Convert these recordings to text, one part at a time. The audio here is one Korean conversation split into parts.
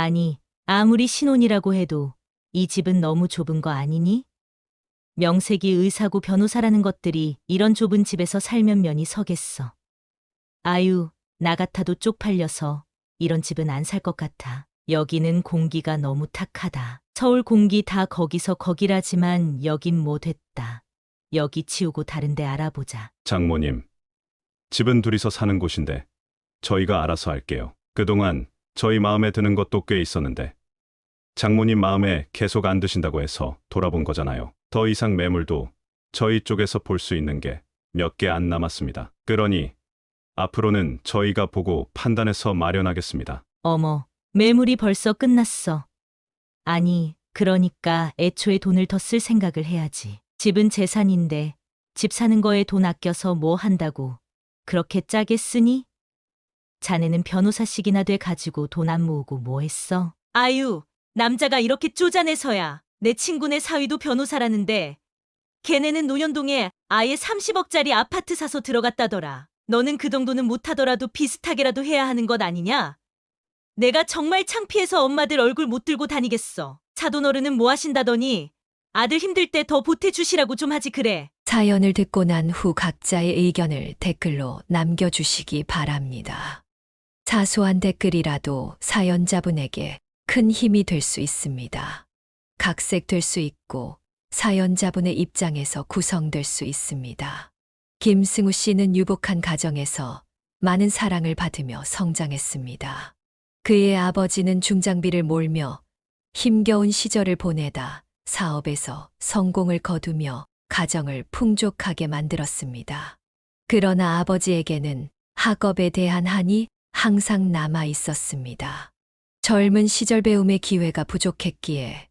아니, 아무리 신혼이라고 해도 이 집은 너무 좁은 거 아니니? 명색이 의사고 변호사라는 것들이 이런 좁은 집에서 살면 면이 서겠어. 아유, 나 같아도 쪽팔려서 이런 집은 안 살 것 같아. 여기는 공기가 너무 탁하다. 서울 공기 다 거기서 거기라지만 여긴 뭐 됐다. 여기 치우고 다른 데 알아보자. 장모님, 집은 둘이서 사는 곳인데 저희가 알아서 할게요. 그동안 저희 마음에 드는 것도 꽤 있었는데 장모님 마음에 계속 안 드신다고 해서 돌아본 거잖아요. 더 이상 매물도 저희 쪽에서 볼 수 있는 게 몇 개 안 남았습니다. 그러니 앞으로는 저희가 보고 판단해서 마련하겠습니다. 어머, 매물이 벌써 끝났어. 아니, 그러니까 애초에 돈을 더 쓸 생각을 해야지. 집은 재산인데 집 사는 거에 돈 아껴서 뭐 한다고 그렇게 짜게 쓰니? 자네는 변호사씩이나 돼 가지고 돈 안 모으고 뭐 했어? 아유, 남자가 이렇게 쪼잔해서야. 내 친구네 사위도 변호사라는데 걔네는 논현동에 아예 30억짜리 아파트 사서 들어갔다더라. 너는 그 정도는 못하더라도 비슷하게라도 해야 하는 것 아니냐? 내가 정말 창피해서 엄마들 얼굴 못 들고 다니겠어. 사돈 어른은 뭐 하신다더니 아들 힘들 때 더 보태주시라고 좀 하지 그래. 사연을 듣고 난 후 각자의 의견을 댓글로 남겨주시기 바랍니다. 사소한 댓글이라도 사연자분에게 큰 힘이 될 수 있습니다. 각색될 수 있고 사연자분의 입장에서 구성될 수 있습니다. 김승우 씨는 유복한 가정에서 많은 사랑을 받으며 성장했습니다. 그의 아버지는 중장비를 몰며 힘겨운 시절을 보내다 사업에서 성공을 거두며 가정을 풍족하게 만들었습니다. 그러나 아버지에게는 학업에 대한 한이 항상 남아 있었습니다. 젊은 시절 배움의 기회가 부족했기에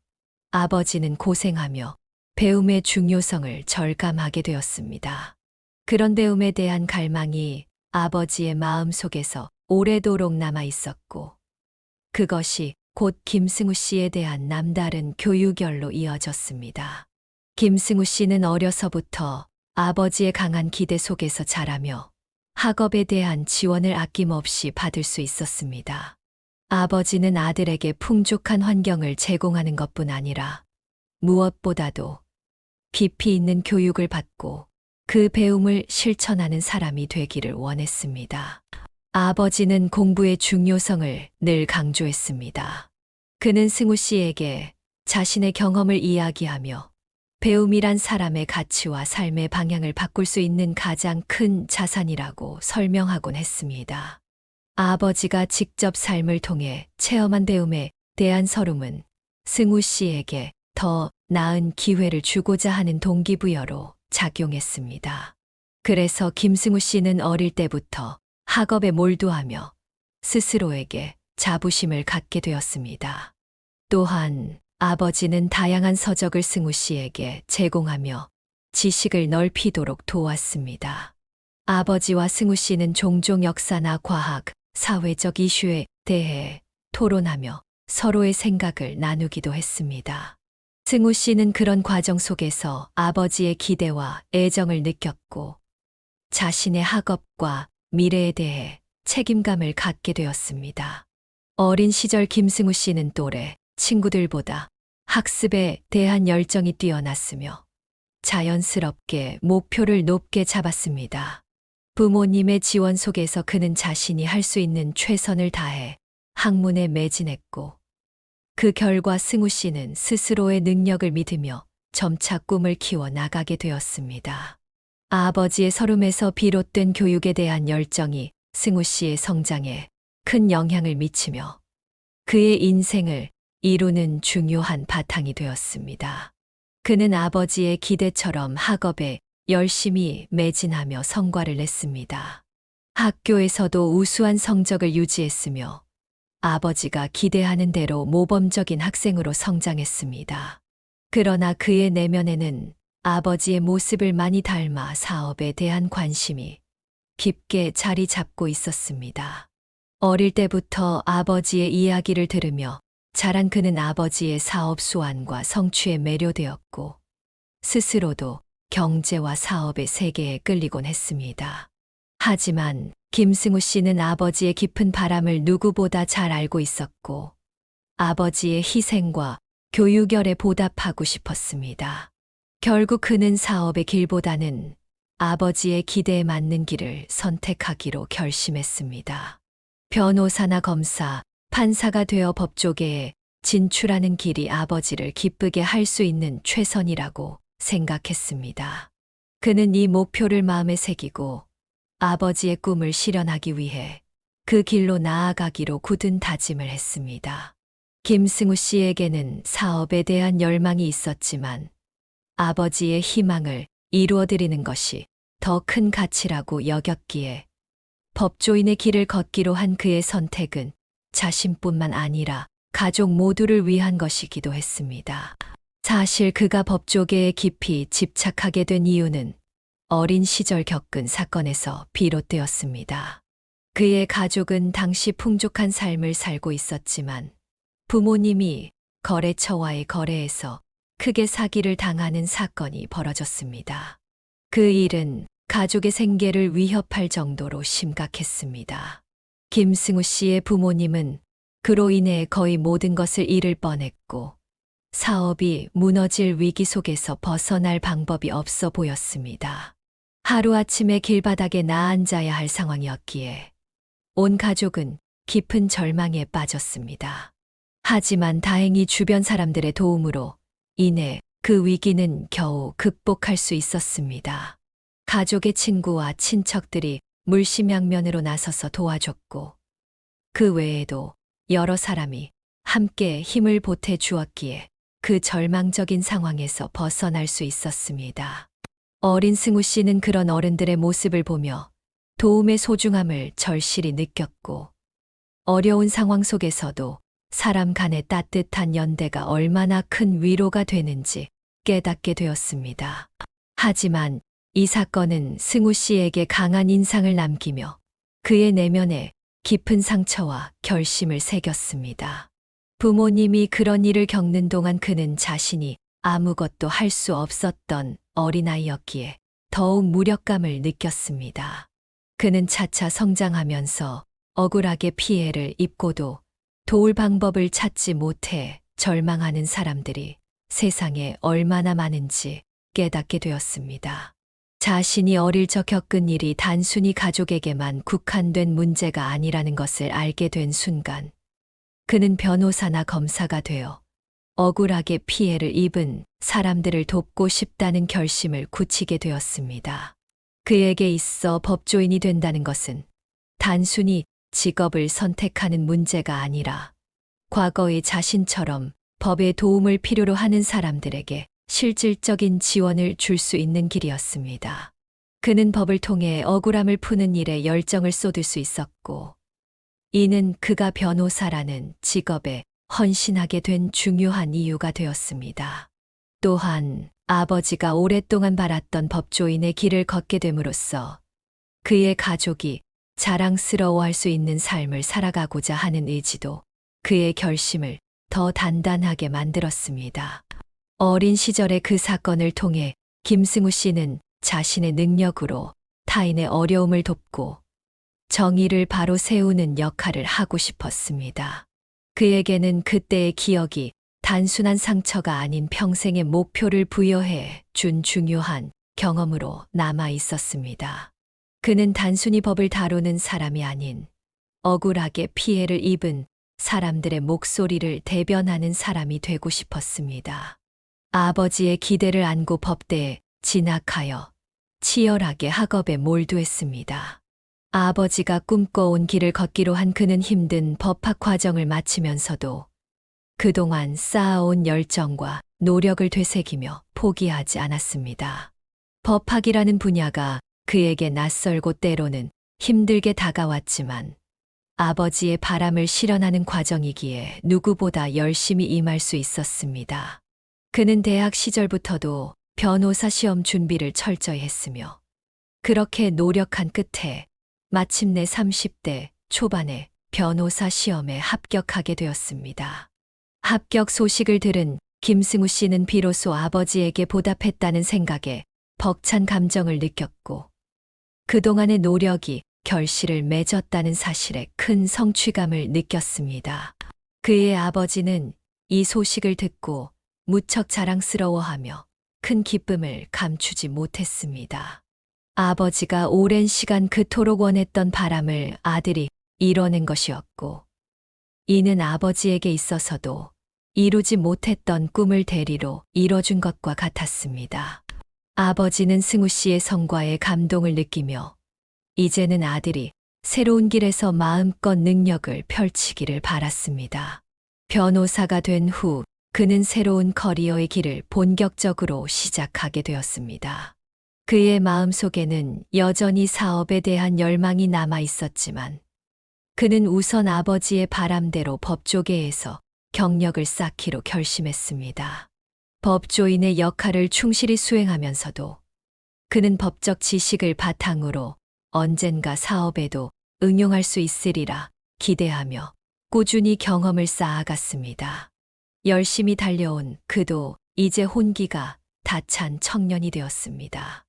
아버지는 고생하며 배움의 중요성을 절감하게 되었습니다. 그런 배움에 대한 갈망이 아버지의 마음 속에서 오래도록 남아 있었고, 그것이 곧 김승우 씨에 대한 남다른 교육열로 이어졌습니다. 김승우 씨는 어려서부터 아버지의 강한 기대 속에서 자라며 학업에 대한 지원을 아낌없이 받을 수 있었습니다. 아버지는 아들에게 풍족한 환경을 제공하는 것뿐 아니라 무엇보다도 깊이 있는 교육을 받고 그 배움을 실천하는 사람이 되기를 원했습니다. 아버지는 공부의 중요성을 늘 강조했습니다. 그는 승우 씨에게 자신의 경험을 이야기하며 배움이란 사람의 가치와 삶의 방향을 바꿀 수 있는 가장 큰 자산이라고 설명하곤 했습니다. 아버지가 직접 삶을 통해 체험한 배움에 대한 서름은 승우 씨에게 더 나은 기회를 주고자 하는 동기부여로 작용했습니다. 그래서 김승우 씨는 어릴 때부터 학업에 몰두하며 스스로에게 자부심을 갖게 되었습니다. 또한 아버지는 다양한 서적을 승우 씨에게 제공하며 지식을 넓히도록 도왔습니다. 아버지와 승우 씨는 종종 역사나 과학, 사회적 이슈에 대해 토론하며 서로의 생각을 나누기도 했습니다. 승우 씨는 그런 과정 속에서 아버지의 기대와 애정을 느꼈고 자신의 학업과 미래에 대해 책임감을 갖게 되었습니다. 어린 시절 김승우 씨는 또래 친구들보다 학습에 대한 열정이 뛰어났으며 자연스럽게 목표를 높게 잡았습니다. 부모님의 지원 속에서 그는 자신이 할 수 있는 최선을 다해 학문에 매진했고 그 결과 승우 씨는 스스로의 능력을 믿으며 점차 꿈을 키워 나가게 되었습니다. 아버지의 서름에서 비롯된 교육에 대한 열정이 승우 씨의 성장에 큰 영향을 미치며 그의 인생을 이루는 중요한 바탕이 되었습니다. 그는 아버지의 기대처럼 학업에 열심히 매진하며 성과를 냈습니다. 학교에서도 우수한 성적을 유지했으며 아버지가 기대하는 대로 모범적인 학생으로 성장했습니다. 그러나 그의 내면에는 아버지의 모습을 많이 닮아 사업에 대한 관심이 깊게 자리 잡고 있었습니다. 어릴 때부터 아버지의 이야기를 들으며 자란 그는 아버지의 사업 수완과 성취에 매료되었고 스스로도 경제와 사업의 세계에 끌리곤 했습니다. 하지만 김승우 씨는 아버지의 깊은 바람을 누구보다 잘 알고 있었고 아버지의 희생과 교육열에 보답하고 싶었습니다. 결국 그는 사업의 길보다는 아버지의 기대에 맞는 길을 선택하기로 결심했습니다. 변호사나 검사, 판사가 되어 법조계에 진출하는 길이 아버지를 기쁘게 할 수 있는 최선이라고 생각했습니다. 그는 이 목표를 마음에 새기고 아버지의 꿈을 실현하기 위해 그 길로 나아가기로 굳은 다짐을 했습니다. 김승우 씨에게는 사업에 대한 열망이 있었지만 아버지의 희망을 이루어드리는 것이 더 큰 가치라고 여겼기에 법조인의 길을 걷기로 한 그의 선택은 자신뿐만 아니라 가족 모두를 위한 것이기도 했습니다. 사실 그가 법조계에 깊이 집착하게 된 이유는 어린 시절 겪은 사건에서 비롯되었습니다. 그의 가족은 당시 풍족한 삶을 살고 있었지만 부모님이 거래처와의 거래에서 크게 사기를 당하는 사건이 벌어졌습니다. 그 일은 가족의 생계를 위협할 정도로 심각했습니다. 김승우 씨의 부모님은 그로 인해 거의 모든 것을 잃을 뻔했고 사업이 무너질 위기 속에서 벗어날 방법이 없어 보였습니다. 하루아침에 길바닥에 나앉아야 할 상황이었기에 온 가족은 깊은 절망에 빠졌습니다. 하지만 다행히 주변 사람들의 도움으로 인해 그 위기는 겨우 극복할 수 있었습니다. 가족의 친구와 친척들이 물심양면으로 나서서 도와줬고 그 외에도 여러 사람이 함께 힘을 보태 주었기에 그 절망적인 상황에서 벗어날 수 있었습니다. 어린 승우 씨는 그런 어른들의 모습을 보며 도움의 소중함을 절실히 느꼈고 어려운 상황 속에서도 사람 간의 따뜻한 연대가 얼마나 큰 위로가 되는지 깨닫게 되었습니다. 하지만 이 사건은 승우 씨에게 강한 인상을 남기며 그의 내면에 깊은 상처와 결심을 새겼습니다. 부모님이 그런 일을 겪는 동안 그는 자신이 아무것도 할 수 없었던 어린아이였기에 더욱 무력감을 느꼈습니다. 그는 차차 성장하면서 억울하게 피해를 입고도 도울 방법을 찾지 못해 절망하는 사람들이 세상에 얼마나 많은지 깨닫게 되었습니다. 자신이 어릴 적 겪은 일이 단순히 가족에게만 국한된 문제가 아니라는 것을 알게 된 순간, 그는 변호사나 검사가 되어 억울하게 피해를 입은 사람들을 돕고 싶다는 결심을 굳히게 되었습니다. 그에게 있어 법조인이 된다는 것은 단순히 직업을 선택하는 문제가 아니라 과거의 자신처럼 법의 도움을 필요로 하는 사람들에게 실질적인 지원을 줄 수 있는 길이었습니다. 그는 법을 통해 억울함을 푸는 일에 열정을 쏟을 수 있었고, 이는 그가 변호사라는 직업에 헌신하게 된 중요한 이유가 되었습니다. 또한 아버지가 오랫동안 바랐던 법조인의 길을 걷게 됨으로써 그의 가족이 자랑스러워할 수 있는 삶을 살아가고자 하는 의지도 그의 결심을 더 단단하게 만들었습니다. 어린 시절의 그 사건을 통해 김승우 씨는 자신의 능력으로 타인의 어려움을 돕고 정의를 바로 세우는 역할을 하고 싶었습니다. 그에게는 그때의 기억이 단순한 상처가 아닌 평생의 목표를 부여해 준 중요한 경험으로 남아 있었습니다. 그는 단순히 법을 다루는 사람이 아닌 억울하게 피해를 입은 사람들의 목소리를 대변하는 사람이 되고 싶었습니다. 아버지의 기대를 안고 법대에 진학하여 치열하게 학업에 몰두했습니다. 아버지가 꿈꿔온 길을 걷기로 한 그는 힘든 법학 과정을 마치면서도 그동안 쌓아온 열정과 노력을 되새기며 포기하지 않았습니다. 법학이라는 분야가 그에게 낯설고 때로는 힘들게 다가왔지만 아버지의 바람을 실현하는 과정이기에 누구보다 열심히 임할 수 있었습니다. 그는 대학 시절부터도 변호사 시험 준비를 철저히 했으며 그렇게 노력한 끝에 마침내 30대 초반에 변호사 시험에 합격하게 되었습니다. 합격 소식을 들은 김승우 씨는 비로소 아버지에게 보답했다는 생각에 벅찬 감정을 느꼈고 그동안의 노력이 결실을 맺었다는 사실에 큰 성취감을 느꼈습니다. 그의 아버지는 이 소식을 듣고 무척 자랑스러워하며 큰 기쁨을 감추지 못했습니다. 아버지가 오랜 시간 그토록 원했던 바람을 아들이 이뤄낸 것이었고, 이는 아버지에게 있어서도 이루지 못했던 꿈을 대리로 이뤄준 것과 같았습니다. 아버지는 승우 씨의 성과에 감동을 느끼며 이제는 아들이 새로운 길에서 마음껏 능력을 펼치기를 바랐습니다. 변호사가 된 후 그는 새로운 커리어의 길을 본격적으로 시작하게 되었습니다. 그의 마음속에는 여전히 사업에 대한 열망이 남아 있었지만 그는 우선 아버지의 바람대로 법조계에서 경력을 쌓기로 결심했습니다. 법조인의 역할을 충실히 수행하면서도 그는 법적 지식을 바탕으로 언젠가 사업에도 응용할 수 있으리라 기대하며 꾸준히 경험을 쌓아갔습니다. 열심히 달려온 그도 이제 혼기가 다 찬 청년이 되었습니다.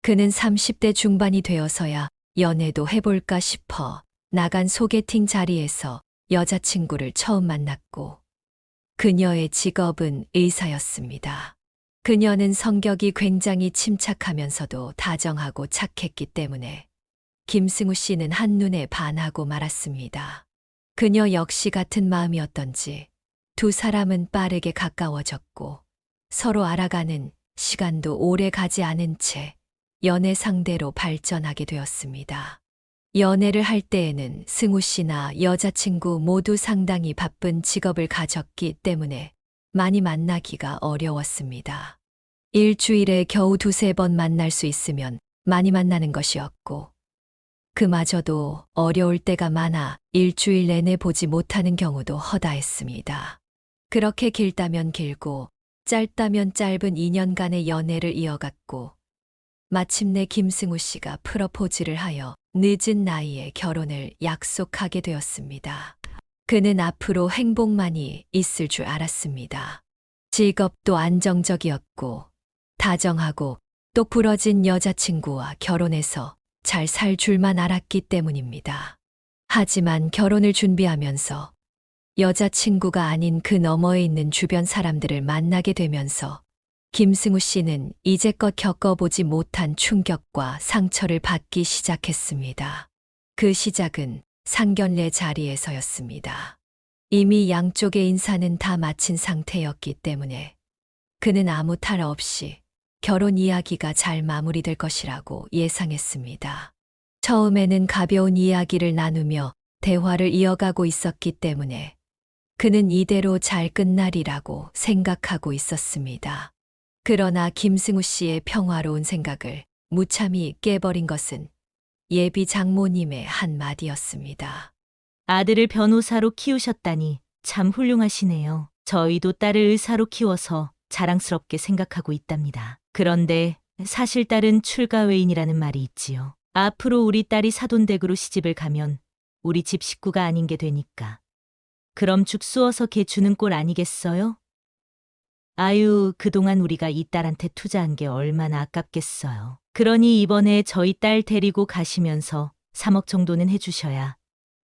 그는 30대 중반이 되어서야 연애도 해볼까 싶어 나간 소개팅 자리에서 여자친구를 처음 만났고, 그녀의 직업은 의사였습니다. 그녀는 성격이 굉장히 침착하면서도 다정하고 착했기 때문에 김승우 씨는 한눈에 반하고 말았습니다. 그녀 역시 같은 마음이었던지 두 사람은 빠르게 가까워졌고 서로 알아가는 시간도 오래 가지 않은 채 연애 상대로 발전하게 되었습니다. 연애를 할 때에는 승우 씨나 여자친구 모두 상당히 바쁜 직업을 가졌기 때문에 많이 만나기가 어려웠습니다. 일주일에 겨우 두세 번 만날 수 있으면 많이 만나는 것이었고, 그마저도 어려울 때가 많아 일주일 내내 보지 못하는 경우도 허다했습니다. 그렇게 길다면 길고 짧다면 짧은 2년간의 연애를 이어갔고, 마침내 김승우 씨가 프러포즈를 하여 늦은 나이에 결혼을 약속하게 되었습니다. 그는 앞으로 행복만이 있을 줄 알았습니다. 직업도 안정적이었고 다정하고 똑부러진 여자친구와 결혼해서 잘 살 줄만 알았기 때문입니다. 하지만 결혼을 준비하면서 여자친구가 아닌 그 너머에 있는 주변 사람들을 만나게 되면서 김승우 씨는 이제껏 겪어보지 못한 충격과 상처를 받기 시작했습니다. 그 시작은 상견례 자리에서였습니다. 이미 양쪽의 인사는 다 마친 상태였기 때문에 그는 아무 탈 없이 결혼 이야기가 잘 마무리될 것이라고 예상했습니다. 처음에는 가벼운 이야기를 나누며 대화를 이어가고 있었기 때문에 그는 이대로 잘 끝나리라고 생각하고 있었습니다. 그러나 김승우 씨의 평화로운 생각을 무참히 깨버린 것은 예비 장모님의 한마디였습니다. 아들을 변호사로 키우셨다니 참 훌륭하시네요. 저희도 딸을 의사로 키워서 자랑스럽게 생각하고 있답니다. 그런데 사실 딸은 출가외인이라는 말이 있지요. 앞으로 우리 딸이 사돈댁으로 시집을 가면 우리 집 식구가 아닌 게 되니까. 그럼 죽 쑤어서 개 주는 꼴 아니겠어요? 아유, 그동안 우리가 이 딸한테 투자한 게 얼마나 아깝겠어요. 그러니 이번에 저희 딸 데리고 가시면서 3억 정도는 해주셔야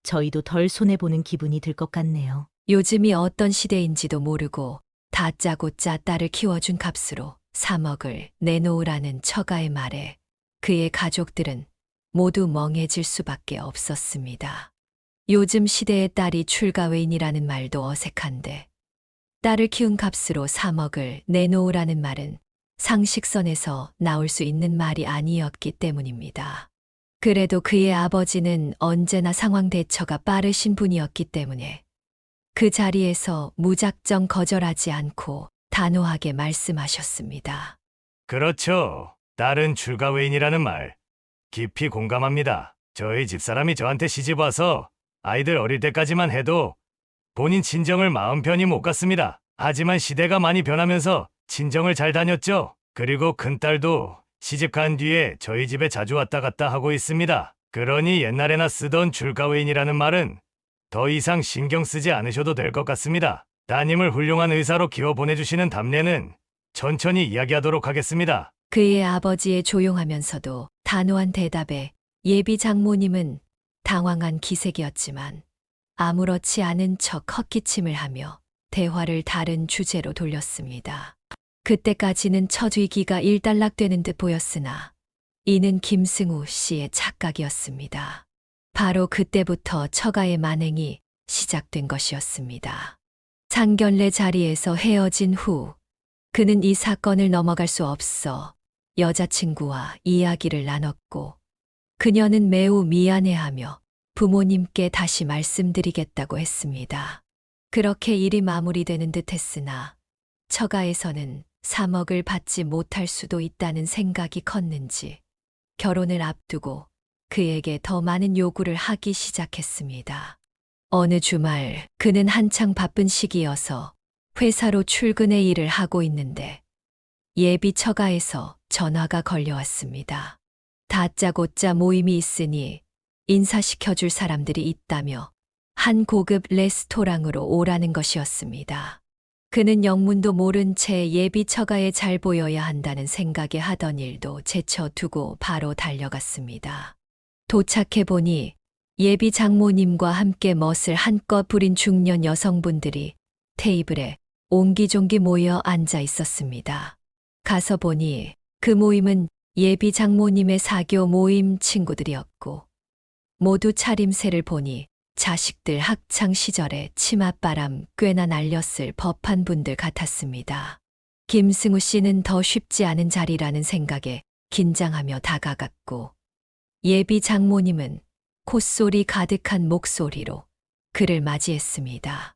저희도 덜 손해보는 기분이 들 것 같네요. 요즘이 어떤 시대인지도 모르고 다짜고짜 딸을 키워준 값으로 3억을 내놓으라는 처가의 말에 그의 가족들은 모두 멍해질 수밖에 없었습니다. 요즘 시대의 딸이 출가외인이라는 말도 어색한데 딸을 키운 값으로 3억을 내놓으라는 말은 상식선에서 나올 수 있는 말이 아니었기 때문입니다. 그래도 그의 아버지는 언제나 상황 대처가 빠르신 분이었기 때문에 그 자리에서 무작정 거절하지 않고 단호하게 말씀하셨습니다. 그렇죠. 딸은 출가외인이라는 말 깊이 공감합니다. 저희 집사람이 저한테 시집 와서 아이들 어릴 때까지만 해도 본인 친정을 마음 편히 못 갔습니다. 하지만 시대가 많이 변하면서 친정을 잘 다녔죠. 그리고 큰딸도 시집간 뒤에 저희 집에 자주 왔다 갔다 하고 있습니다. 그러니 옛날에나 쓰던 출가외인이라는 말은 더 이상 신경 쓰지 않으셔도 될 것 같습니다. 따님을 훌륭한 의사로 키워 보내주시는 답례는 천천히 이야기하도록 하겠습니다. 그의 아버지의 조용하면서도 단호한 대답에 예비 장모님은 당황한 기색이었지만 아무렇지 않은 척 헛기침을 하며 대화를 다른 주제로 돌렸습니다. 그때까지는 처지기가 일단락되는 듯 보였으나 이는 김승우 씨의 착각이었습니다. 바로 그때부터 처가의 만행이 시작된 것이었습니다. 상견례 자리에서 헤어진 후 그는 이 사건을 넘어갈 수 없어 여자친구와 이야기를 나눴고 그녀는 매우 미안해하며 부모님께 다시 말씀드리겠다고 했습니다. 그렇게 일이 마무리되는 듯 했으나 처가에서는 3억을 받지 못할 수도 있다는 생각이 컸는지 결혼을 앞두고 그에게 더 많은 요구를 하기 시작했습니다. 어느 주말 그는 한창 바쁜 시기여서 회사로 출근의 일을 하고 있는데 예비 처가에서 전화가 걸려왔습니다. 다짜고짜 모임이 있으니 인사시켜줄 사람들이 있다며 한 고급 레스토랑으로 오라는 것이었습니다. 그는 영문도 모른 채 예비 처가에 잘 보여야 한다는 생각에 하던 일도 제쳐두고 바로 달려갔습니다. 도착해보니 예비 장모님과 함께 멋을 한껏 부린 중년 여성분들이 테이블에 옹기종기 모여 앉아 있었습니다. 가서 보니 그 모임은 예비 장모님의 사교 모임 친구들이었고 모두 차림새를 보니 자식들 학창 시절에 치맛바람 꽤나 날렸을 법한 분들 같았습니다. 김승우 씨는 더 쉽지 않은 자리라는 생각에 긴장하며 다가갔고 예비 장모님은 콧소리 가득한 목소리로 그를 맞이했습니다.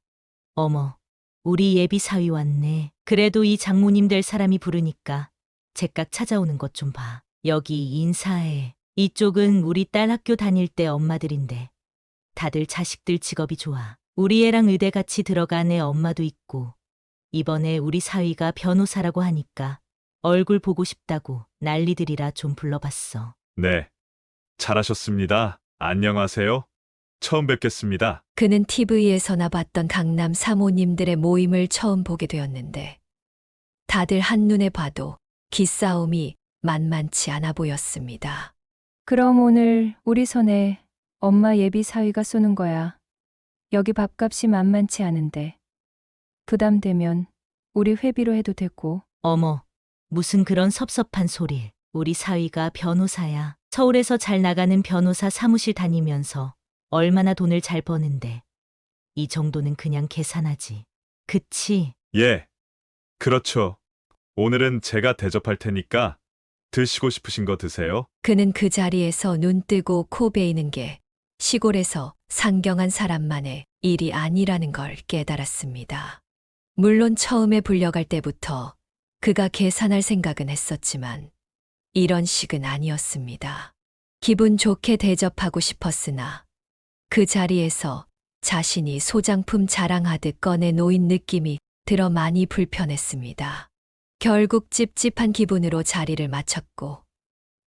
어머, 우리 예비 사위 왔네. 그래도 이 장모님 될 사람이 부르니까 제깍 찾아오는 것 좀 봐. 여기 인사해. 이쪽은 우리 딸 학교 다닐 때 엄마들인데 다들 자식들 직업이 좋아. 우리 애랑 의대 같이 들어간 애 엄마도 있고 이번에 우리 사위가 변호사라고 하니까 얼굴 보고 싶다고 난리들이라 좀 불러봤어. 네. 잘하셨습니다. 안녕하세요. 처음 뵙겠습니다. 그는 TV에서나 봤던 강남 사모님들의 모임을 처음 보게 되었는데 다들 한눈에 봐도 기싸움이 만만치 않아 보였습니다. 그럼 오늘 우리 손에 엄마 예비 사위가 쏘는 거야. 여기 밥값이 만만치 않은데. 부담되면 우리 회비로 해도 되고. 어머, 무슨 그런 섭섭한 소리. 우리 사위가 변호사야. 서울에서 잘 나가는 변호사 사무실 다니면서 얼마나 돈을 잘 버는데. 이 정도는 그냥 계산하지. 그치? 예. 그렇죠. 오늘은 제가 대접할 테니까 드시고 싶으신 거 드세요. 그는 그 자리에서 눈 뜨고 코 베이는 게 시골에서 상경한 사람만의 일이 아니라는 걸 깨달았습니다. 물론 처음에 불려갈 때부터 그가 계산할 생각은 했었지만 이런 식은 아니었습니다. 기분 좋게 대접하고 싶었으나 그 자리에서 자신이 소장품 자랑하듯 꺼내놓인 느낌이 들어 많이 불편했습니다. 결국 찝찝한 기분으로 자리를 마쳤고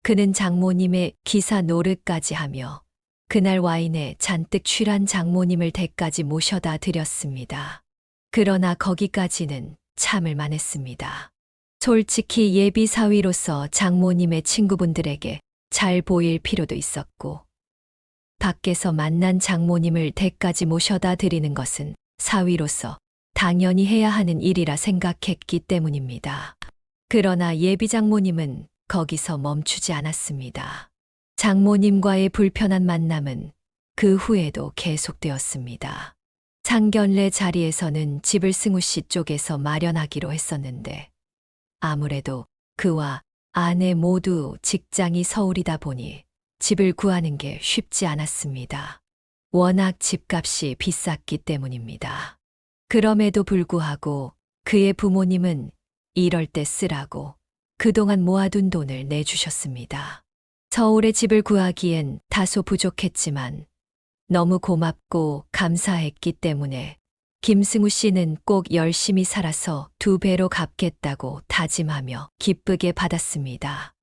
그는 장모님의 기사 노릇까지 하며 그날 와인에 잔뜩 취한 장모님을 댁까지 모셔다 드렸습니다. 그러나 거기까지는 참을 만했습니다. 솔직히 예비 사위로서 장모님의 친구분들에게 잘 보일 필요도 있었고 밖에서 만난 장모님을 댁까지 모셔다 드리는 것은 사위로서 당연히 해야 하는 일이라 생각했기 때문입니다. 그러나 예비 장모님은 거기서 멈추지 않았습니다. 장모님과의 불편한 만남은 그 후에도 계속되었습니다. 상견례 자리에서는 집을 승우 씨 쪽에서 마련하기로 했었는데 아무래도 그와 아내 모두 직장이 서울이다 보니 집을 구하는 게 쉽지 않았습니다. 워낙 집값이 비쌌기 때문입니다. 그럼에도 불구하고 그의 부모님은 이럴 때 쓰라고 그동안 모아둔 돈을 내주셨습니다. 서울에 집을 구하기엔 다소 부족했지만 너무 고맙고 감사했기 때문에 김승우 씨는 꼭 열심히 살아서 2배로 갚겠다고 다짐하며 기쁘게 받았습니다.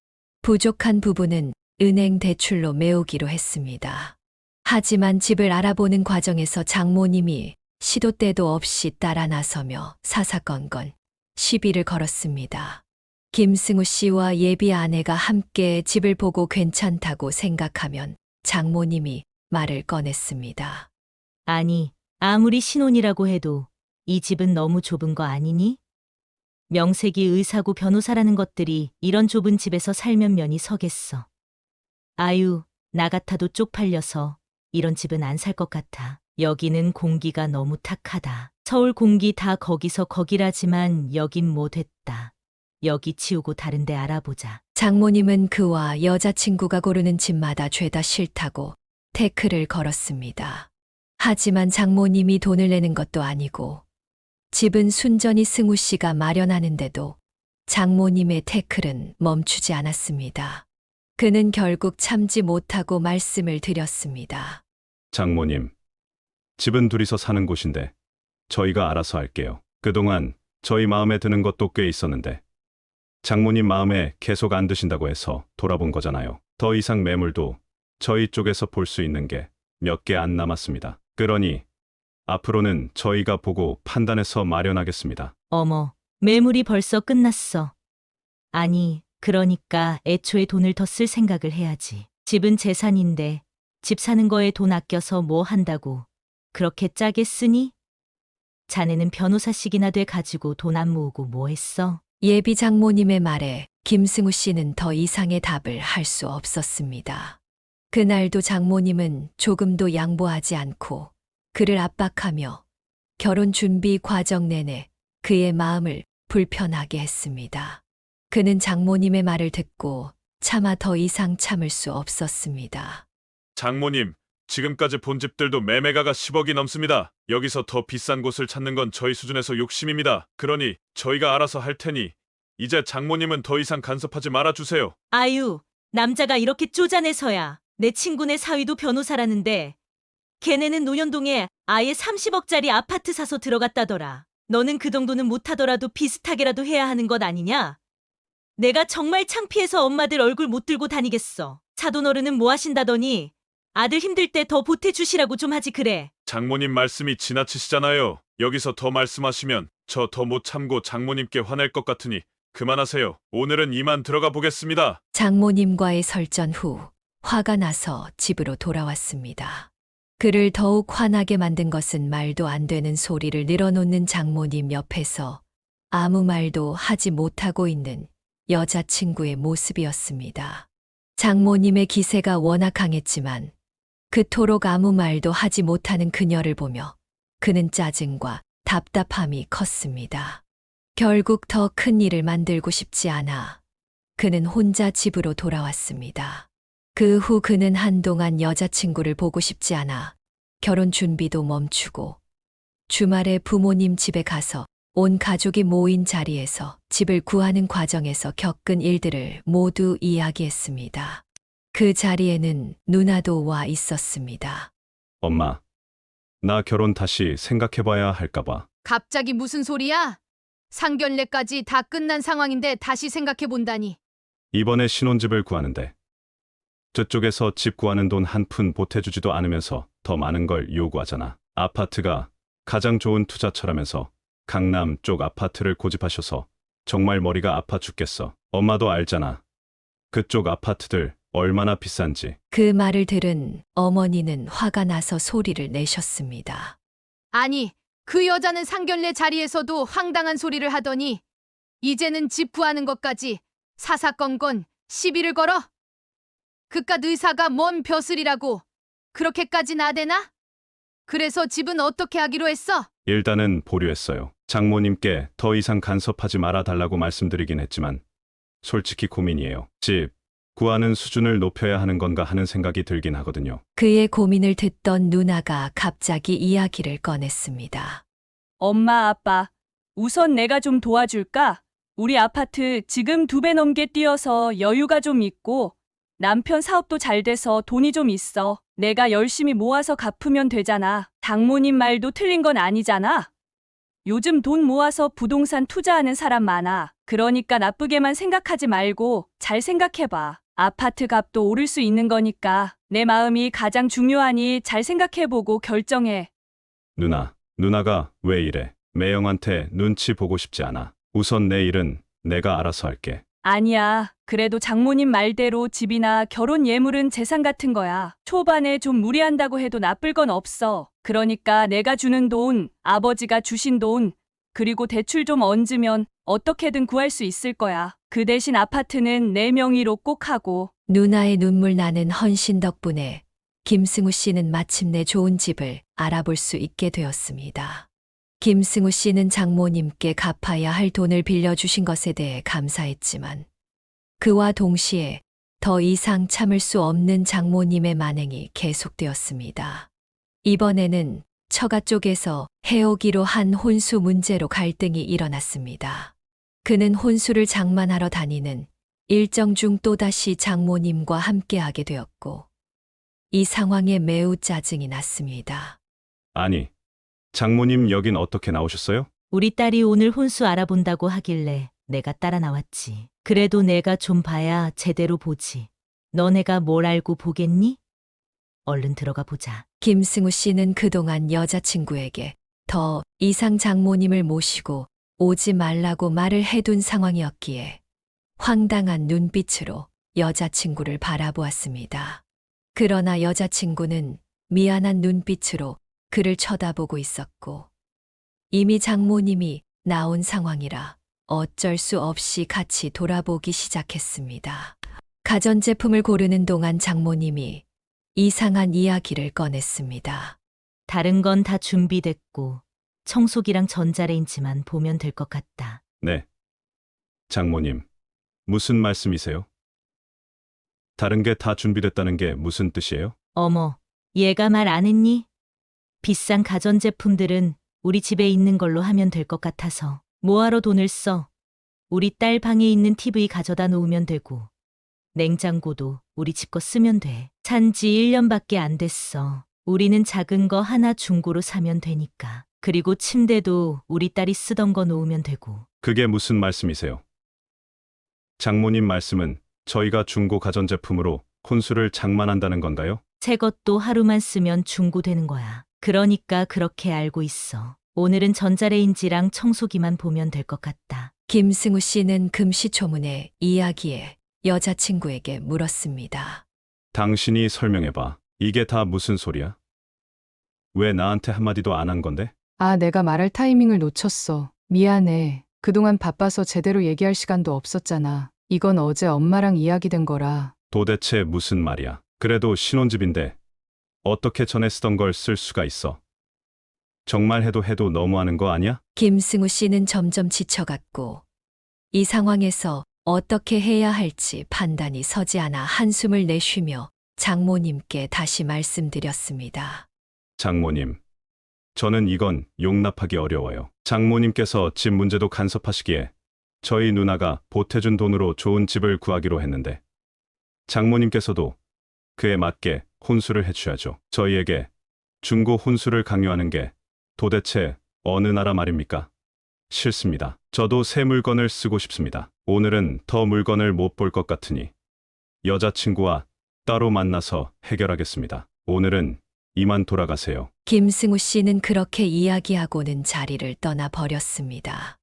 부족한 부분은 은행 대출로 메우기로 했습니다. 하지만 집을 알아보는 과정에서 장모님이 시도 때도 없이 따라 나서며 사사건건 시비를 걸었습니다. 김승우 씨와 예비 아내가 함께 집을 보고 괜찮다고 생각하면 장모님이 말을 꺼냈습니다. 아니, 아무리 신혼이라고 해도 이 집은 너무 좁은 거 아니니? 명색이 의사고 변호사라는 것들이 이런 좁은 집에서 살면 면이 서겠어. 아유, 나 같아도 쪽팔려서 이런 집은 안 살 것 같아. 여기는 공기가 너무 탁하다. 서울 공기 다 거기서 거기라지만 여긴 뭐 됐다. 여기 치우고 다른 데 알아보자. 장모님은 그와 여자친구가 고르는 집마다 죄다 싫다고 태클을 걸었습니다. 하지만 장모님이 돈을 내는 것도 아니고 집은 순전히 승우 씨가 마련하는데도 장모님의 태클은 멈추지 않았습니다. 그는 결국 참지 못하고 말씀을 드렸습니다. 장모님, 집은 둘이서 사는 곳인데 저희가 알아서 할게요. 그동안 저희 마음에 드는 것도 꽤 있었는데 장모님 마음에 계속 안 드신다고 해서 돌아본 거잖아요. 더 이상 매물도 저희 쪽에서 볼 수 있는 게 몇 개 안 남았습니다. 그러니 앞으로는 저희가 보고 판단해서 마련하겠습니다. 어머, 매물이 벌써 끝났어. 아니, 그러니까 애초에 돈을 더 쓸 생각을 해야지. 집은 재산인데 집 사는 거에 돈 아껴서 뭐 한다고 그렇게 짜게 쓰니? 자네는 변호사식이나 돼 가지고 돈 안 모으고 뭐 했어? 예비 장모님의 말에 김승우 씨는 더 이상의 답을 할 수 없었습니다. 그날도 장모님은 조금도 양보하지 않고 그를 압박하며 결혼 준비 과정 내내 그의 마음을 불편하게 했습니다. 그는 장모님의 말을 듣고 차마 더 이상 참을 수 없었습니다. 장모님, 지금까지 본 집들도 매매가가 10억이 넘습니다. 여기서 더 비싼 곳을 찾는 건 저희 수준에서 욕심입니다. 그러니 저희가 알아서 할 테니 이제 장모님은 더 이상 간섭하지 말아주세요. 아유, 남자가 이렇게 쪼잔해서야. 내 친구네 사위도 변호사라는데 걔네는 논현동에 아예 30억짜리 아파트 사서 들어갔다더라. 너는 그 정도는 못하더라도 비슷하게라도 해야 하는 것 아니냐? 내가 정말 창피해서 엄마들 얼굴 못 들고 다니겠어. 사돈 어른은 뭐 하신다더니 아들 힘들 때 더 보태주시라고 좀 하지 그래. 장모님 말씀이 지나치시잖아요. 여기서 더 말씀하시면 저 더 못 참고 장모님께 화낼 것 같으니 그만하세요. 오늘은 이만 들어가 보겠습니다. 장모님과의 설전 후 화가 나서 집으로 돌아왔습니다. 그를 더욱 화나게 만든 것은 말도 안 되는 소리를 늘어놓는 장모님 옆에서 아무 말도 하지 못하고 있는 여자친구의 모습이었습니다. 장모님의 기세가 워낙 강했지만 그토록 아무 말도 하지 못하는 그녀를 보며 그는 짜증과 답답함이 컸습니다. 결국 더 큰 일을 만들고 싶지 않아 그는 혼자 집으로 돌아왔습니다. 그 후 그는 한동안 여자친구를 보고 싶지 않아 결혼 준비도 멈추고 주말에 부모님 집에 가서 온 가족이 모인 자리에서 집을 구하는 과정에서 겪은 일들을 모두 이야기했습니다. 그 자리에는 누나도 와 있었습니다. 엄마, 나 결혼 다시 생각해봐야 할까봐. 갑자기 무슨 소리야? 상견례까지 다 끝난 상황인데 다시 생각해 본다니. 이번에 신혼집을 구하는데 저쪽에서 집 구하는 돈 한 푼 보태주지도 않으면서 더 많은 걸 요구하잖아. 아파트가 가장 좋은 투자처라면서 강남 쪽 아파트를 고집하셔서 정말 머리가 아파 죽겠어. 엄마도 알잖아. 그쪽 아파트들 얼마나 비싼지. 그 말을 들은 어머니는 화가 나서 소리를 내셨습니다. 아니, 그 여자는 상견례 자리에서도 황당한 소리를 하더니 이제는 집 구하는 것까지 사사건건 시비를 걸어? 그깟 의사가 뭔 벼슬이라고 그렇게까지 나대나? 그래서 집은 어떻게 하기로 했어? 일단은 보류했어요. 장모님께 더 이상 간섭하지 말아달라고 말씀드리긴 했지만 솔직히 고민이에요. 집 구하는 수준을 높여야 하는 건가 하는 생각이 들긴 하거든요. 그의 고민을 듣던 누나가 갑자기 이야기를 꺼냈습니다. 엄마, 아빠, 우선 내가 좀 도와줄까? 우리 아파트 지금 2배 넘게 뛰어서 여유가 좀 있고 남편 사업도 잘 돼서 돈이 좀 있어. 내가 열심히 모아서 갚으면 되잖아. 장모님 말도 틀린 건 아니잖아. 요즘 돈 모아서 부동산 투자하는 사람 많아. 그러니까 나쁘게만 생각하지 말고 잘 생각해봐. 아파트 값도 오를 수 있는 거니까 내 마음이 가장 중요하니 잘 생각해보고 결정해. 누나가 왜 이래? 매형한테 눈치 보고 싶지 않아. 우선 내 일은 내가 알아서 할게. 아니야. 그래도 장모님 말대로 집이나 결혼 예물은 재산 같은 거야. 초반에 좀 무리한다고 해도 나쁠 건 없어. 그러니까 내가 주는 돈, 아버지가 주신 돈, 그리고 대출 좀 얹으면 어떻게든 구할 수 있을 거야. 그 대신 아파트는 내 명의로 꼭 하고. 누나의 눈물 나는 헌신 덕분에 김승우 씨는 마침내 좋은 집을 알아볼 수 있게 되었습니다. 김승우 씨는 장모님께 갚아야 할 돈을 빌려주신 것에 대해 감사했지만 그와 동시에 더 이상 참을 수 없는 장모님의 만행이 계속되었습니다. 이번에는 처가 쪽에서 해오기로 한 혼수 문제로 갈등이 일어났습니다. 그는 혼수를 장만하러 다니는 일정 중 또다시 장모님과 함께하게 되었고 이 상황에 매우 짜증이 났습니다. 아니, 장모님 여긴 어떻게 나오셨어요? 우리 딸이 오늘 혼수 알아본다고 하길래 내가 따라 나왔지. 그래도 내가 좀 봐야 제대로 보지. 너네가 뭘 알고 보겠니? 얼른 들어가 보자. 김승우 씨는 그동안 여자친구에게 더 이상 장모님을 모시고 오지 말라고 말을 해둔 상황이었기에 황당한 눈빛으로 여자친구를 바라보았습니다. 그러나 여자친구는 미안한 눈빛으로 그를 쳐다보고 있었고 이미 장모님이 나온 상황이라 어쩔 수 없이 같이 돌아보기 시작했습니다. 가전제품을 고르는 동안 장모님이 이상한 이야기를 꺼냈습니다. 다른 건 다 준비됐고 청소기랑 전자레인지만 보면 될 것 같다. 네. 장모님, 무슨 말씀이세요? 다른 게 다 준비됐다는 게 무슨 뜻이에요? 어머, 얘가 말 안 했니? 비싼 가전제품들은 우리 집에 있는 걸로 하면 될 것 같아서. 뭐하러 돈을 써? 우리 딸 방에 있는 TV 가져다 놓으면 되고 냉장고도 우리 집 거 쓰면 돼. 산지 1년밖에 안 됐어. 우리는 작은 거 하나 중고로 사면 되니까. 그리고 침대도 우리 딸이 쓰던 거 놓으면 되고. 그게 무슨 말씀이세요? 장모님 말씀은 저희가 중고 가전제품으로 혼수를 장만한다는 건가요? 새 것도 하루만 쓰면 중고되는 거야. 그러니까 그렇게 알고 있어. 오늘은 전자레인지랑 청소기만 보면 될 것 같다. 김승우 씨는 금시초문의 이야기에 여자친구에게 물었습니다. 당신이 설명해봐. 이게 다 무슨 소리야? 왜 나한테 한마디도 안 한 건데? 아, 내가 말할 타이밍을 놓쳤어. 미안해. 그동안 바빠서 제대로 얘기할 시간도 없었잖아. 이건 어제 엄마랑 이야기된 거라. 도대체 무슨 말이야? 그래도 신혼집인데 어떻게 전에 쓰던 걸 쓸 수가 있어? 정말 해도 너무하는 거 아니야? 김승우 씨는 점점 지쳐갔고 이 상황에서 어떻게 해야 할지 판단이 서지 않아 한숨을 내쉬며 장모님께 다시 말씀드렸습니다. 장모님, 저는 이건 용납하기 어려워요. 장모님께서 집 문제도 간섭하시기에 저희 누나가 보태준 돈으로 좋은 집을 구하기로 했는데 장모님께서도 그에 맞게 혼수를 해줘야죠. 저희에게 중고 혼수를 강요하는 게 도대체 어느 나라 말입니까? 싫습니다. 저도 새 물건을 쓰고 싶습니다. 오늘은 더 물건을 못 볼 것 같으니 여자친구와 따로 만나서 해결하겠습니다. 오늘은 이만 돌아가세요. 김승우 씨는 그렇게 이야기하고는 자리를 떠나버렸습니다.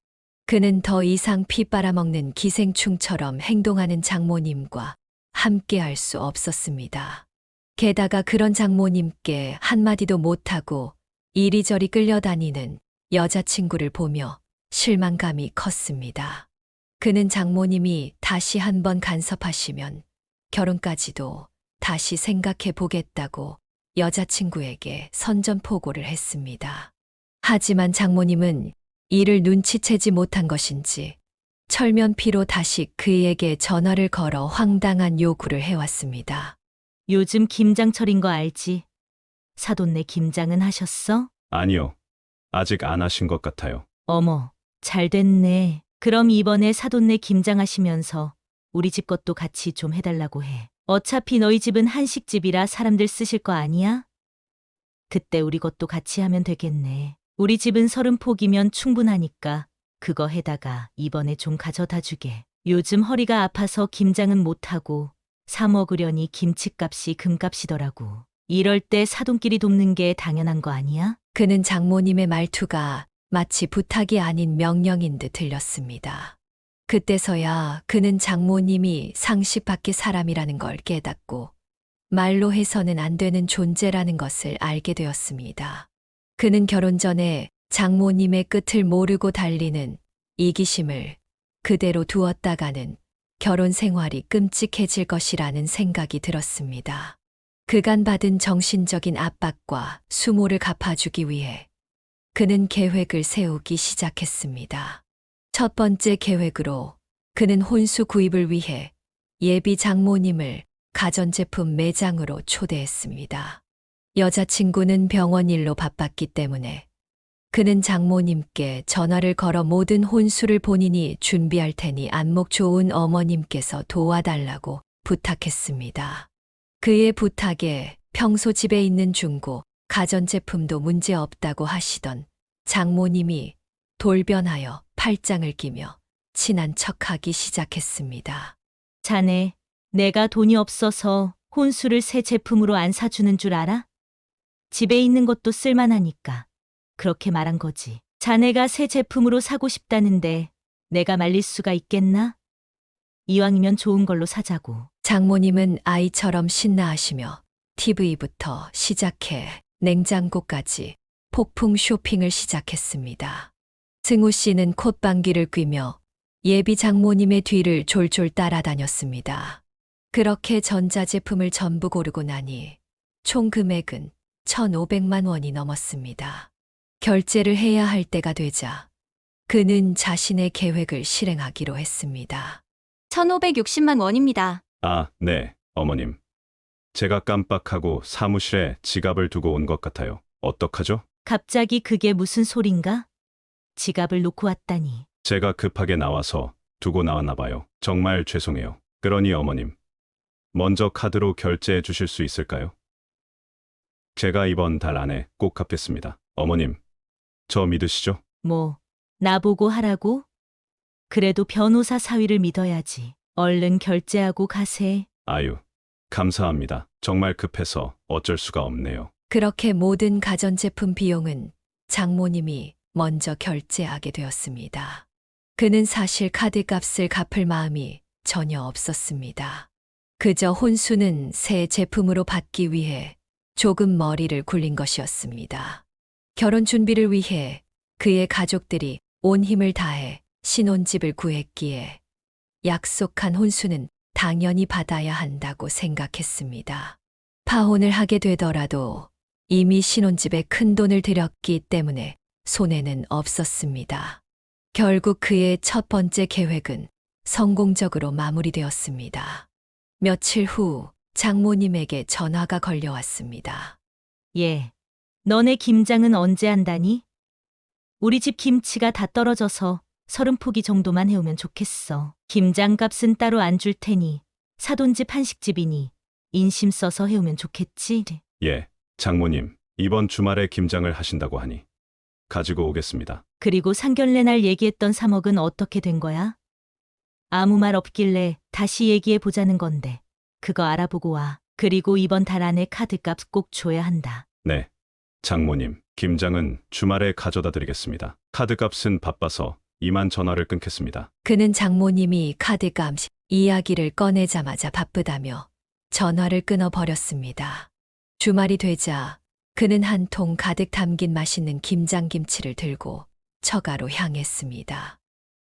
그는 더 이상 피 빨아먹는 기생충처럼 행동하는 장모님과 함께할 수 없었습니다. 게다가 그런 장모님께 한마디도 못하고 이리저리 끌려다니는 여자친구를 보며 실망감이 컸습니다. 그는 장모님이 다시 한번 간섭하시면 결혼까지도 다시 생각해 보겠다고 여자친구에게 선전포고를 했습니다. 하지만 장모님은 이를 눈치채지 못한 것인지 철면피로 다시 그에게 전화를 걸어 황당한 요구를 해왔습니다. 요즘 김장철인 거 알지? 사돈네 김장은 하셨어? 아니요. 아직 안 하신 것 같아요. 어머, 잘 됐네. 그럼 이번에 사돈네 김장하시면서 우리 집 것도 같이 좀 해달라고 해. 어차피 너희 집은 한식집이라 사람들 쓰실 거 아니야? 그때 우리 것도 같이 하면 되겠네. 우리 집은 30포기면 충분하니까 그거 해다가 이번에 좀 가져다 주게. 요즘 허리가 아파서 김장은 못하고 사 먹으려니 김치값이 금값이더라고. 이럴 때 사돈끼리 돕는 게 당연한 거 아니야? 그는 장모님의 말투가 마치 부탁이 아닌 명령인 듯 들렸습니다. 그때서야 그는 장모님이 상식 밖의 사람이라는 걸 깨닫고 말로 해서는 안 되는 존재라는 것을 알게 되었습니다. 그는 결혼 전에 장모님의 끝을 모르고 달리는 이기심을 그대로 두었다가는 결혼 생활이 끔찍해질 것이라는 생각이 들었습니다. 그간 받은 정신적인 압박과 수모를 갚아주기 위해 그는 계획을 세우기 시작했습니다. 첫 번째 계획으로 그는 혼수 구입을 위해 예비 장모님을 가전제품 매장으로 초대했습니다. 여자친구는 병원 일로 바빴기 때문에 그는 장모님께 전화를 걸어 모든 혼수를 본인이 준비할 테니 안목 좋은 어머님께서 도와달라고 부탁했습니다. 그의 부탁에 평소 집에 있는 중고 가전제품도 문제 없다고 하시던 장모님이 돌변하여 팔짱을 끼며 친한 척하기 시작했습니다. 자네, 내가 돈이 없어서 혼수를 새 제품으로 안 사주는 줄 알아? 집에 있는 것도 쓸만하니까. 그렇게 말한 거지. 자네가 새 제품으로 사고 싶다는데 내가 말릴 수가 있겠나? 이왕이면 좋은 걸로 사자고. 장모님은 아이처럼 신나하시며 TV부터 시작해 냉장고까지 폭풍 쇼핑을 시작했습니다. 승우 씨는 콧방귀를 뀌며 예비 장모님의 뒤를 졸졸 따라다녔습니다. 그렇게 전자제품을 전부 고르고 나니 총 금액은 1,500만 원이 넘었습니다. 결제를 해야 할 때가 되자 그는 자신의 계획을 실행하기로 했습니다. 1,560만 원입니다. 아, 네, 어머님. 제가 깜빡하고 사무실에 지갑을 두고 온 것 같아요. 어떡하죠? 갑자기 그게 무슨 소린가? 지갑을 놓고 왔다니. 제가 급하게 나와서 두고 나왔나 봐요. 정말 죄송해요. 그러니 어머님, 먼저 카드로 결제해 주실 수 있을까요? 제가 이번 달 안에 꼭 갚겠습니다. 어머님, 저 믿으시죠? 뭐, 나보고 하라고? 그래도 변호사 사위를 믿어야지. 얼른 결제하고 가세. 아유, 감사합니다. 정말 급해서 어쩔 수가 없네요. 그렇게 모든 가전제품 비용은 장모님이 먼저 결제하게 되었습니다. 그는 사실 카드값을 갚을 마음이 전혀 없었습니다. 그저 혼수는 새 제품으로 받기 위해 조금 머리를 굴린 것이었습니다. 결혼 준비를 위해 그의 가족들이 온 힘을 다해 신혼집을 구했기에 약속한 혼수는 당연히 받아야 한다고 생각했습니다. 파혼을 하게 되더라도 이미 신혼집에 큰 돈을 들였기 때문에 손해는 없었습니다. 결국 그의 첫 번째 계획은 성공적으로 마무리되었습니다. 며칠 후 장모님에게 전화가 걸려왔습니다. 예. 너네 김장은 언제 한다니? 우리 집 김치가 다 떨어져서 30포기 정도만 해오면 좋겠어. 김장값은 따로 안 줄 테니 사돈집 한식집이니 인심 써서 해오면 좋겠지? 예, 장모님, 이번 주말에 김장을 하신다고 하니 가지고 오겠습니다. 그리고 상견례 날 얘기했던 3억은 어떻게 된 거야? 아무 말 없길래 다시 얘기해 보자는 건데 그거 알아보고 와. 그리고 이번 달 안에 카드값 꼭 줘야 한다. 네, 장모님, 김장은 주말에 가져다 드리겠습니다. 카드값은 바빠서 이만 전화를 끊겠습니다. 그는 장모님이 카드값 이야기를 꺼내자마자 바쁘다며 전화를 끊어버렸습니다. 주말이 되자 그는 한 통 가득 담긴 맛있는 김장김치를 들고 처가로 향했습니다.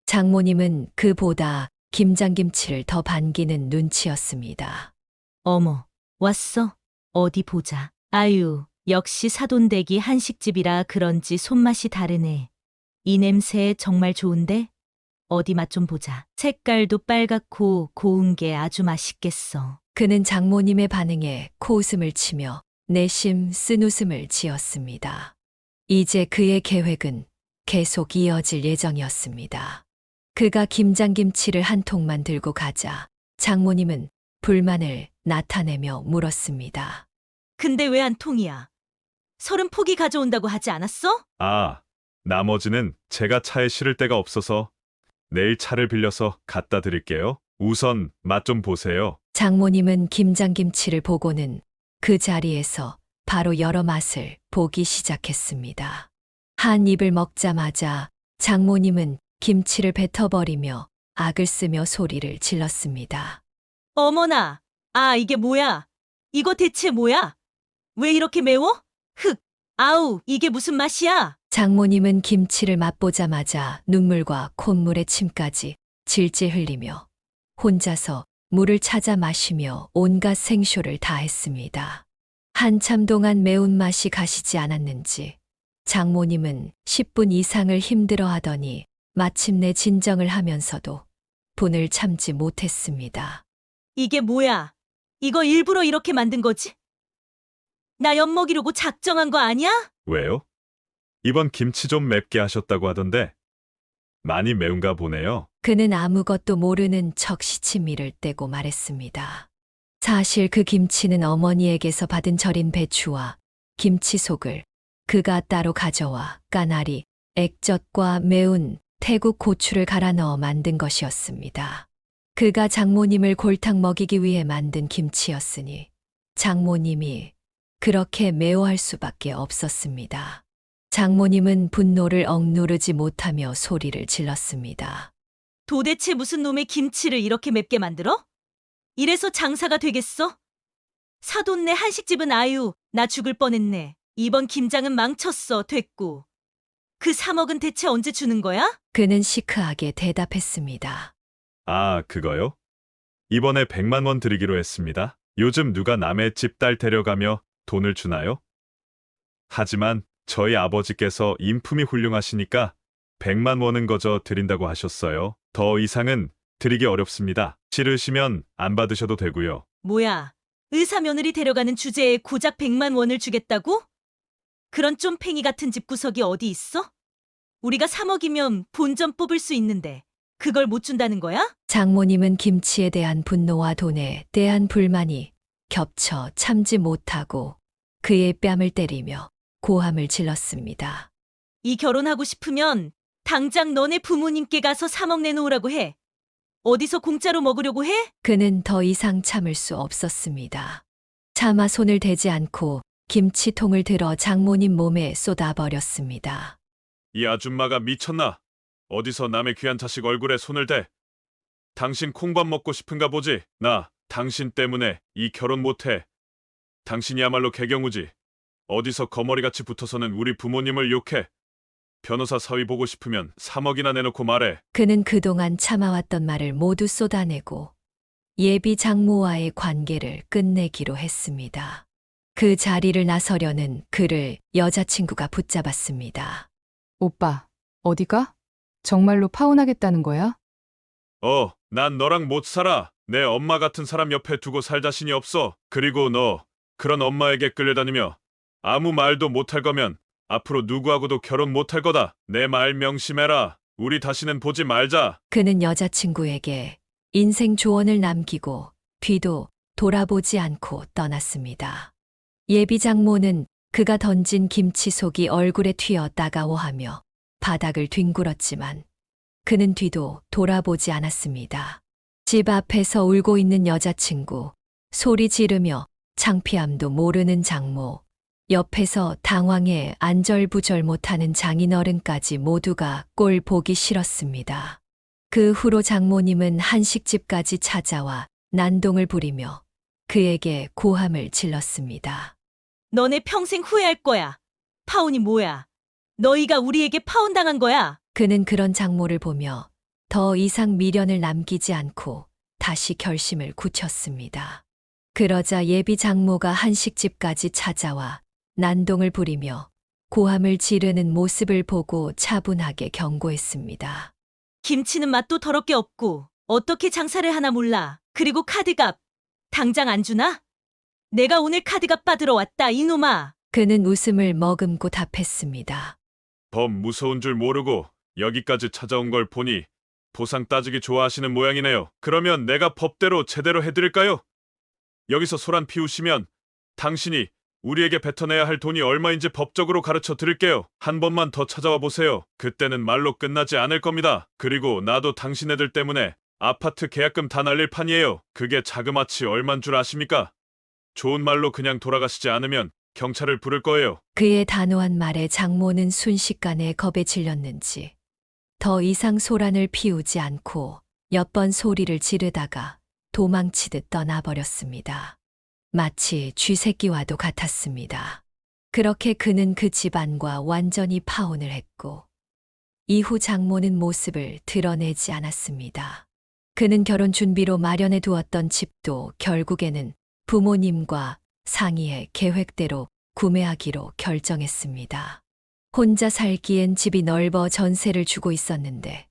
장모님은 그보다 김장김치를 더 반기는 눈치였습니다. 어머, 왔어? 어디 보자. 아유, 역시 사돈댁이 한식집이라 그런지 손맛이 다르네. 이 냄새 정말 좋은데? 어디 맛 좀 보자. 색깔도 빨갛고 고운 게 아주 맛있겠어. 그는 장모님의 반응에 코웃음을 치며 내심 쓴웃음을 지었습니다. 이제 그의 계획은 계속 이어질 예정이었습니다. 그가 김장김치를 한 통만 들고 가자 장모님은 불만을 나타내며 물었습니다. 근데 왜 한 통이야? 30포기 가져온다고 하지 않았어? 아, 나머지는 제가 차에 실을 데가 없어서 내일 차를 빌려서 갖다 드릴게요. 우선 맛 좀 보세요. 장모님은 김장김치를 보고는 그 자리에서 바로 여러 맛을 보기 시작했습니다. 한 입을 먹자마자 장모님은 김치를 뱉어버리며 악을 쓰며 소리를 질렀습니다. 어머나! 아, 이게 뭐야? 이거 대체 뭐야? 왜 이렇게 매워? 흑! 아우, 이게 무슨 맛이야? 장모님은 김치를 맛보자마자 눈물과 콧물에 침까지 질질 흘리며 혼자서 물을 찾아 마시며 온갖 생쇼를 다했습니다. 한참 동안 매운맛이 가시지 않았는지 장모님은 10분 이상을 힘들어 하더니 마침내 진정을 하면서도 분을 참지 못했습니다. 이게 뭐야? 이거 일부러 이렇게 만든 거지? 나 엿먹이려고 작정한 거 아니야? 왜요? 이번 김치 좀 맵게 하셨다고 하던데 많이 매운가 보네요. 그는 아무것도 모르는 척 시치미를 떼고 말했습니다. 사실 그 김치는 어머니에게서 받은 절인 배추와 김치 속을 그가 따로 가져와 까나리, 액젓과 매운 태국 고추를 갈아 넣어 만든 것이었습니다. 그가 장모님을 골탕 먹이기 위해 만든 김치였으니 장모님이 그렇게 매워할 수밖에 없었습니다. 장모님은 분노를 억누르지 못하며 소리를 질렀습니다. 도대체 무슨 놈의 김치를 이렇게 맵게 만들어? 이래서 장사가 되겠어? 사돈네 한식집은 아유, 나 죽을 뻔했네. 이번 김장은 망쳤어, 됐고. 그 3억은 대체 언제 주는 거야? 그는 시크하게 대답했습니다. 아, 그거요? 이번에 100만 원 드리기로 했습니다. 요즘 누가 남의 집 딸 데려가며 돈을 주나요? 하지만 저희 아버지께서 인품이 훌륭하시니까 100만 원은 거저 드린다고 하셨어요. 더 이상은 드리기 어렵습니다. 싫으시면 안 받으셔도 되고요. 뭐야, 의사 며느리 데려가는 주제에 고작 100만 원을 주겠다고? 그런 쫌팽이 같은 집구석이 어디 있어? 우리가 3억이면 본전 뽑을 수 있는데 그걸 못 준다는 거야? 장모님은 김치에 대한 분노와 돈에 대한 불만이 겹쳐 참지 못하고 그의 뺨을 때리며 고함을 질렀습니다. 이 결혼하고 싶으면 당장 너네 부모님께 가서 3억 내놓으라고 해. 어디서 공짜로 먹으려고 해? 그는 더 이상 참을 수 없었습니다. 차마 손을 대지 않고 김치통을 들어 장모님 몸에 쏟아버렸습니다. 이 아줌마가 미쳤나? 어디서 남의 귀한 자식 얼굴에 손을 대? 당신 콩밥 먹고 싶은가 보지? 나 당신 때문에 이 결혼 못해. 당신이야말로 개경우지. 어디서 거머리같이 붙어서는 우리 부모님을 욕해. 변호사 사위 보고 싶으면 3억이나 내놓고 말해. 그는 그동안 참아왔던 말을 모두 쏟아내고 예비 장모와의 관계를 끝내기로 했습니다. 그 자리를 나서려는 그를 여자친구가 붙잡았습니다. 오빠, 어디가? 정말로 파혼하겠다는 거야? 난 너랑 못 살아. 내 엄마 같은 사람 옆에 두고 살 자신이 없어. 그리고 너 그런 엄마에게 끌려다니며 아무 말도 못할 거면 앞으로 누구하고도 결혼 못할 거다. 내 말 명심해라. 우리 다시는 보지 말자. 그는 여자친구에게 인생 조언을 남기고 뒤도 돌아보지 않고 떠났습니다. 예비 장모는 그가 던진 김치속이 얼굴에 튀어 따가워하며 바닥을 뒹굴었지만 그는 뒤도 돌아보지 않았습니다. 집 앞에서 울고 있는 여자친구, 소리 지르며 창피함도 모르는 장모, 옆에서 당황해 안절부절 못하는 장인어른까지 모두가 꼴 보기 싫었습니다. 그 후로 장모님은 한식집까지 찾아와 난동을 부리며 그에게 고함을 질렀습니다. 너네 평생 후회할 거야. 파혼이 뭐야? 너희가 우리에게 파혼당한 거야. 그는 그런 장모를 보며 더 이상 미련을 남기지 않고 다시 결심을 굳혔습니다. 그러자 예비 장모가 한식집까지 찾아와 난동을 부리며 고함을 지르는 모습을 보고 차분하게 경고했습니다. 김치는 맛도 더럽게 없고 어떻게 장사를 하나 몰라. 그리고 카드값 당장 안 주나? 내가 오늘 카드값 받으러 왔다, 이놈아. 그는 웃음을 머금고 답했습니다. 범 무서운 줄 모르고 여기까지 찾아온 걸 보니 보상 따지기 좋아하시는 모양이네요. 그러면 내가 법대로 제대로 해드릴까요? 여기서 소란 피우시면 당신이 우리에게 뱉어내야 할 돈이 얼마인지 법적으로 가르쳐 드릴게요. 한 번만 더 찾아와 보세요. 그때는 말로 끝나지 않을 겁니다. 그리고 나도 당신네들 때문에 아파트 계약금 다 날릴 판이에요. 그게 자그마치 얼만 줄 아십니까? 좋은 말로 그냥 돌아가시지 않으면 경찰을 부를 거예요. 그의 단호한 말에 장모는 순식간에 겁에 질렸는지 더 이상 소란을 피우지 않고 몇 번 소리를 지르다가 도망치듯 떠나버렸습니다. 마치 쥐새끼와도 같았습니다. 그렇게 그는 그 집안과 완전히 파혼을 했고, 이후 장모는 모습을 드러내지 않았습니다. 그는 결혼 준비로 마련해 두었던 집도 결국에는 부모님과 상의해 계획대로 구매하기로 결정했습니다. 혼자 살기엔 집이 넓어 전세를 주고 있었는데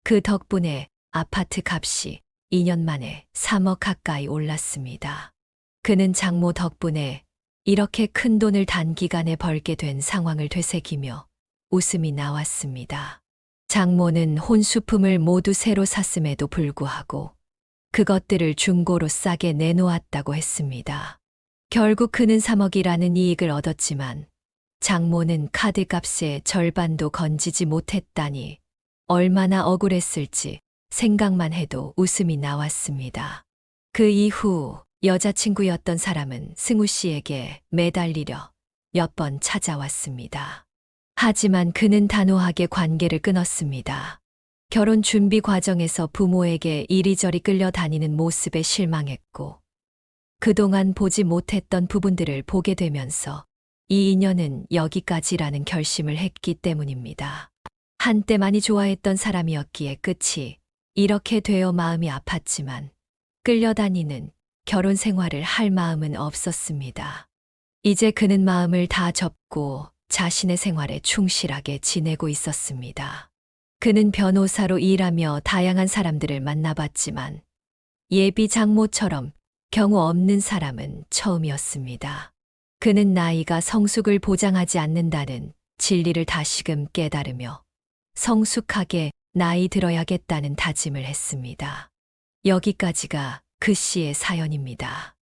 그 덕분에 아파트 값이 2년 만에 3억 가까이 올랐습니다. 그는 장모 덕분에 이렇게 큰 돈을 단기간에 벌게 된 상황을 되새기며 웃음이 나왔습니다. 장모는 혼수품을 모두 새로 샀음에도 불구하고 그것들을 중고로 싸게 내놓았다고 했습니다. 결국 그는 3억이라는 이익을 얻었지만 장모는 카드값의 절반도 건지지 못했다니 얼마나 억울했을지 생각만 해도 웃음이 나왔습니다. 그 이후 여자친구였던 사람은 승우 씨에게 매달리려 몇 번 찾아왔습니다. 하지만 그는 단호하게 관계를 끊었습니다. 결혼 준비 과정에서 부모에게 이리저리 끌려다니는 모습에 실망했고 그동안 보지 못했던 부분들을 보게 되면서 이 인연은 여기까지라는 결심을 했기 때문입니다. 한때 많이 좋아했던 사람이었기에 끝이 이렇게 되어 마음이 아팠지만 끌려다니는 결혼 생활을 할 마음은 없었습니다. 이제 그는 마음을 다 접고 자신의 생활에 충실하게 지내고 있었습니다. 그는 변호사로 일하며 다양한 사람들을 만나봤지만 예비 장모처럼 경우 없는 사람은 처음이었습니다. 그는 나이가 성숙을 보장하지 않는다는 진리를 다시금 깨달으며 성숙하게 나이 들어야겠다는 다짐을 했습니다. 여기까지가 그 씨의 사연입니다.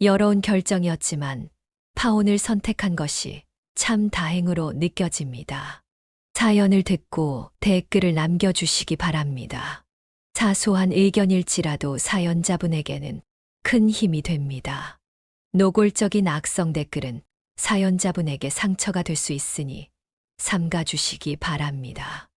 여러운 결정이었지만 파혼을 선택한 것이 참 다행으로 느껴집니다. 사연을 듣고 댓글을 남겨주시기 바랍니다. 사소한 의견일지라도 사연자분에게는 큰 힘이 됩니다. 노골적인 악성 댓글은 사연자분에게 상처가 될 수 있으니 삼가주시기 바랍니다.